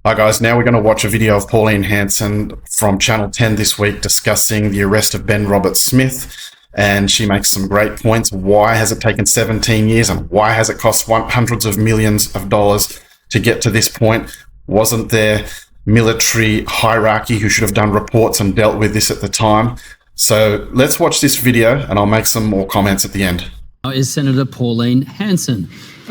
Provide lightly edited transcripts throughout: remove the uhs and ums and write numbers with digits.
Hi guys, now we're going to watch a video of Pauline Hanson from Channel 10 this week discussing the arrest of Ben Roberts-Smith, and she makes some great points. Why has it taken 17 years and why has it cost hundreds of millions of dollars to get to this point? Wasn't there military hierarchy who should have done reports and dealt with this at the time? So let's watch this video and I'll make some more comments at the end. Is Senator Pauline Hanson.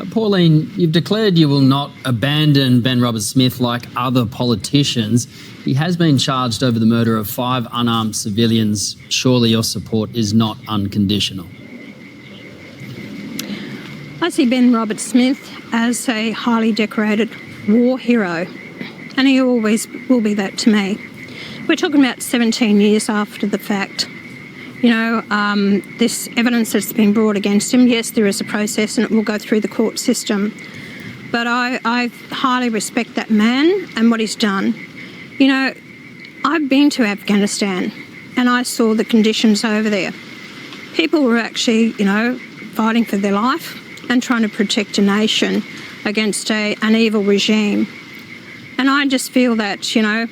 Pauline, you've declared you will not abandon Ben Roberts-Smith like other politicians. He has been charged over the murder of 5 unarmed civilians. Surely your support is not unconditional. I see Ben Roberts-Smith as a highly decorated war hero, and he always will be that to me. We're talking about 17 years after the fact. You know, this evidence that's been brought against him, yes, there is a process and it will go through the court system. But I highly respect that man and what he's done. You know, I've been to Afghanistan and I saw the conditions over there. People were actually, you know, fighting for their life and trying to protect a nation against an evil regime. And I just feel that, you know,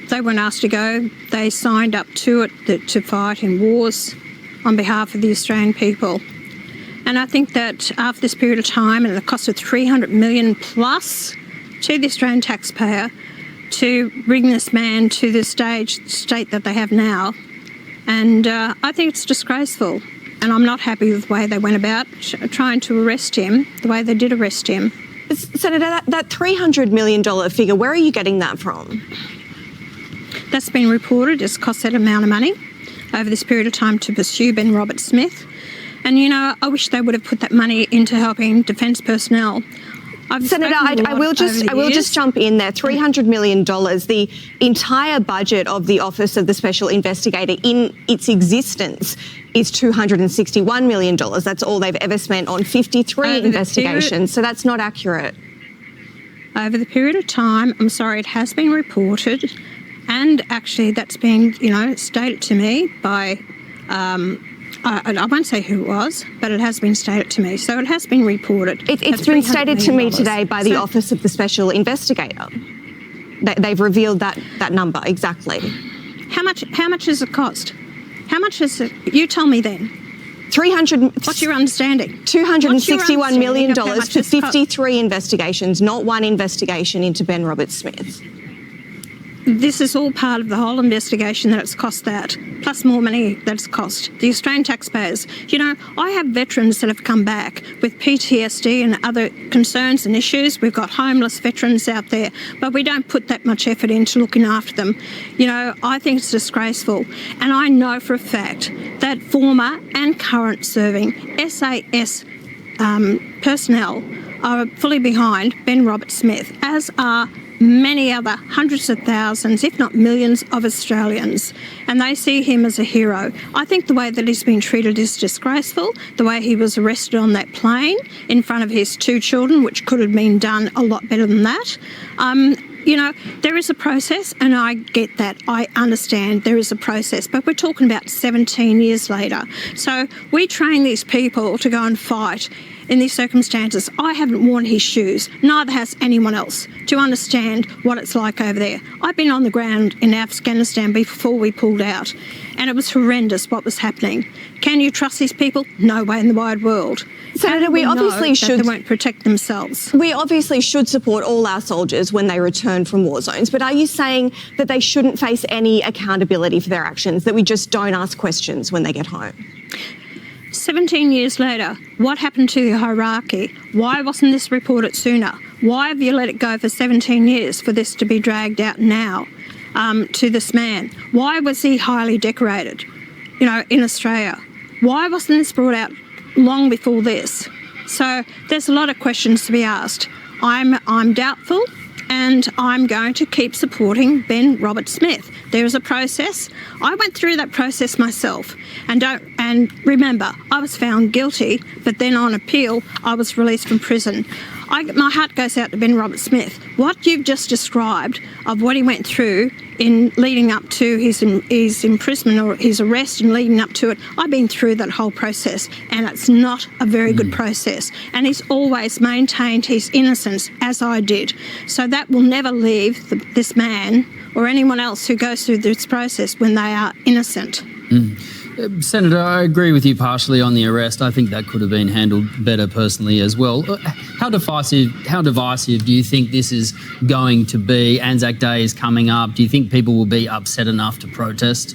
they weren't asked to go. They signed up to it to fight in wars on behalf of the Australian people. And I think that after this period of time and the cost of $300 million plus to the Australian taxpayer to bring this man to the state that they have now, and I think it's disgraceful. And I'm not happy with the way they went about trying to arrest him, the way they did arrest him. Senator, that $300 million figure, where are you getting that from? That's been reported. It's cost that amount of money over this period of time to pursue Ben Roberts-Smith. And, you know, I wish they would have put that money into helping defence personnel. Senator, I will just jump in there. $300 million, the entire budget of the Office of the Special Investigator in its existence is $261 million. That's all they've ever spent on 53 investigations, so that's not accurate. Over the period of time, I'm sorry, it has been reported. And actually, that's been, you know, stated to me by, I won't say who it was, but it has been stated to me. So it has been reported. It's been stated to me today by the Office of the Special Investigator. They've revealed that number exactly. How much does it cost? How much is it? You tell me then. What's your understanding? $261 million for 53 investigations, not one investigation into Ben Roberts-Smith. This is all part of the whole investigation that it's cost that, plus more money that it's cost. The Australian taxpayers. You know, I have veterans that have come back with PTSD and other concerns and issues. We've got homeless veterans out there, but we don't put that much effort into looking after them. You know, I think it's disgraceful. And I know for a fact that former and current serving SAS personnel are fully behind Ben Roberts-Smith, as are many other hundreds of thousands, if not millions, of Australians, and they see him as a hero. I think the way that he's been treated is disgraceful. The way he was arrested on that plane in front of his 2 children, which could have been done a lot better than that. You know, there is a process, and I get that. I understand there is a process, but we're talking about 17 years later. So we train these people to go and fight in these circumstances. I haven't worn his shoes, neither has anyone else, to understand what it's like over there. I've been on the ground in Afghanistan before we pulled out, and it was horrendous what was happening. Can you trust these people? No way in the wide world. Senator, we obviously should. They won't protect themselves. We obviously should support all our soldiers when they return from war zones, but are you saying that they shouldn't face any accountability for their actions, that we just don't ask questions when they get home? 17 years later, what happened to the hierarchy? Why wasn't this reported sooner? Why have you let it go for 17 years for this to be dragged out now to this man? Why was he highly decorated, you know, in Australia? Why wasn't this brought out long before this? So there's a lot of questions to be asked. I'm doubtful, and I'm going to keep supporting Ben Roberts-Smith. There is a process. I went through that process myself, and remember, I was found guilty, but then on appeal, I was released from prison. My heart goes out to Ben Roberts-Smith. What you've just described of what he went through in leading up to his imprisonment or his arrest and leading up to it. I've been through that whole process, and it's not a very good process. And he's always maintained his innocence, as I did. So that will never leave this man or anyone else who goes through this process when they are innocent. Senator, I agree with you partially on the arrest. I think that could have been handled better personally as well. How divisive do you think this is going to be? Anzac Day is coming up. Do you think people will be upset enough to protest?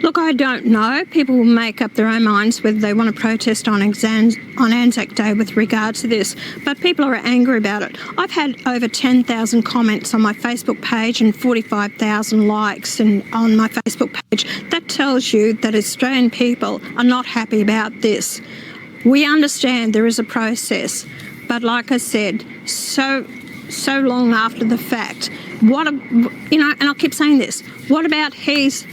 Look, I don't know. People will make up their own minds whether they want to protest on Anzac Day with regard to this. But people are angry about it. I've had over 10,000 comments on my Facebook page and 45,000 likes on my Facebook page. That tells you that Australian people are not happy about this. We understand there is a process, but like I said, so long after the fact, and I'll keep saying this, what about his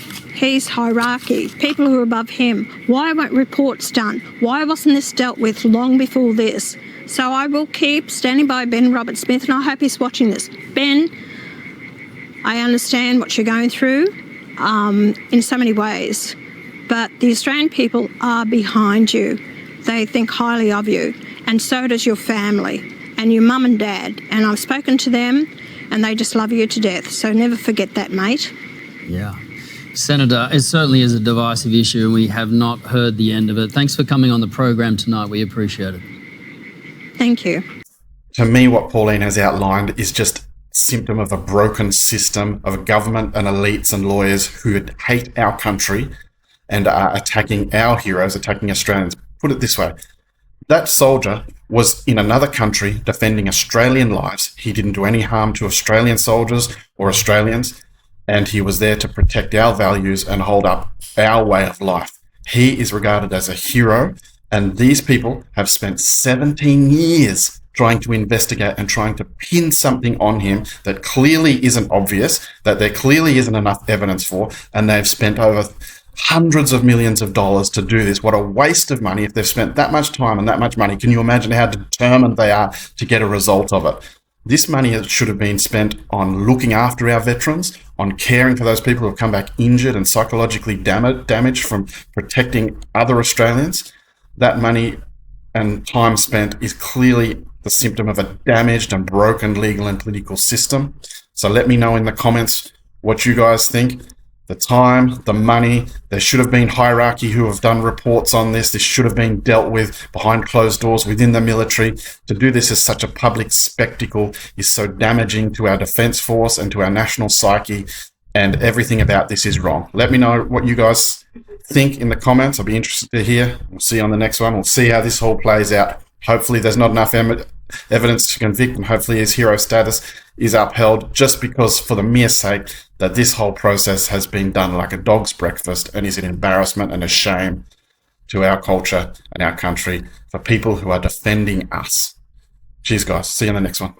hierarchy, people who are above him? Why weren't reports done? Why wasn't this dealt with long before this? So I will keep standing by Ben Roberts-Smith, and I hope he's watching this. Ben, I understand what you're going through in so many ways, but the Australian people are behind you. They think highly of you, and so does your family and your mum and dad. And I've spoken to them, and they just love you to death. So never forget that, mate. Yeah. Senator, it certainly is a divisive issue, and we have not heard the end of it. Thanks for coming on the program tonight. We appreciate it. Thank you. To me, what Pauline has outlined is just a symptom of a broken system of government and elites and lawyers who hate our country and are attacking our heroes, attacking Australians. Put it this way. That soldier was in another country defending Australian lives. He didn't do any harm to Australian soldiers or Australians, and he was there to protect our values and hold up our way of life. He is regarded as a hero, and these people have spent 17 years trying to investigate and trying to pin something on him that clearly isn't obvious, that there clearly isn't enough evidence for, and they've spent over hundreds of millions of dollars to do this. What a waste of money. If they've spent that much time and that much money, can you imagine how determined they are to get a result of it? This money should have been spent on looking after our veterans, on caring for those people who have come back injured and psychologically damaged from protecting other Australians. That money and time spent is clearly the symptom of a damaged and broken legal and political system. So let me know in the comments what you guys think. The time, the money, there should have been hierarchy who have done reports on this. This should have been dealt with behind closed doors within the military. To do this as such a public spectacle is so damaging to our defence force and to our national psyche, and everything about this is wrong. Let me know what you guys think in the comments. I'll be interested to hear. We'll see you on the next one. We'll see how this all plays out. Hopefully there's not enough evidence to convict, and hopefully his hero status is upheld, just because for the mere sake that this whole process has been done like a dog's breakfast and is an embarrassment and a shame to our culture and our country for people who are defending us. Cheers, guys. See you in the next one.